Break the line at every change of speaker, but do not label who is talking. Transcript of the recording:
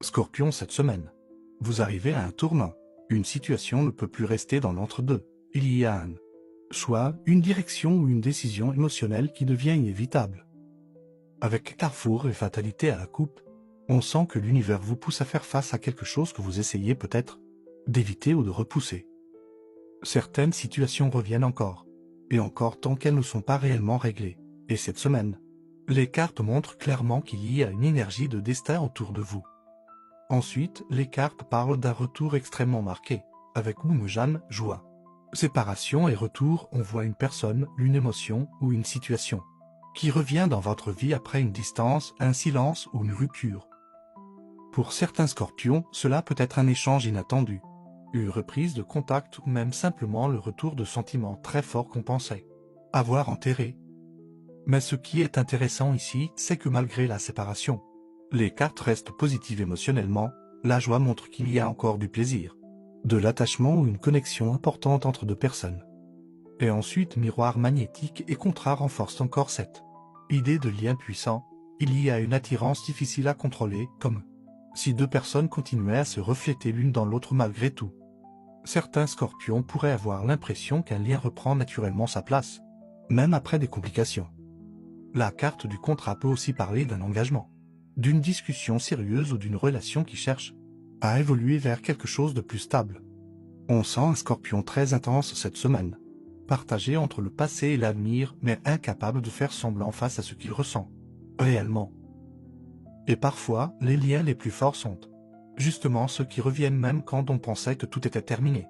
Scorpion, cette semaine, vous arrivez à un tournant. Une situation ne peut plus rester dans l'entre-deux. Il y a un choix, une direction ou une décision émotionnelle qui devient inévitable. Avec Carrefour et fatalité à la coupe, on sent que l'univers vous pousse à faire face à quelque chose que vous essayez peut-être d'éviter ou de repousser. Certaines situations reviennent encore, et encore tant qu'elles ne sont pas réellement réglées. Et cette semaine, les cartes montrent clairement qu'il y a une énergie de destin autour de vous. Ensuite, les cartes parlent d'un retour extrêmement marqué, avec Moumoujan, joie. Séparation et retour, on voit une personne, une émotion ou une situation qui revient dans votre vie après une distance, un silence ou une rupture. Pour certains scorpions, cela peut être un échange inattendu, une reprise de contact ou même simplement le retour de sentiments très forts qu'on pensait avoir enterrés. Mais ce qui est intéressant ici, c'est que malgré la séparation, les cartes restent positives émotionnellement, la joie montre qu'il y a encore du plaisir, de l'attachement ou une connexion importante entre deux personnes. Et ensuite, miroir magnétique et contrat renforcent encore cette idée de lien puissant. Il y a une attirance difficile à contrôler, comme si deux personnes continuaient à se refléter l'une dans l'autre malgré tout. Certains scorpions pourraient avoir l'impression qu'un lien reprend naturellement sa place, même après des complications. La carte du contrat peut aussi parler d'un engagement, d'une discussion sérieuse ou d'une relation qui cherche à évoluer vers quelque chose de plus stable. On sent un scorpion très intense cette semaine, partagé entre le passé et l'avenir, mais incapable de faire semblant face à ce qu'il ressent réellement. Et parfois, les liens les plus forts sont justement ceux qui reviennent même quand on pensait que tout était terminé.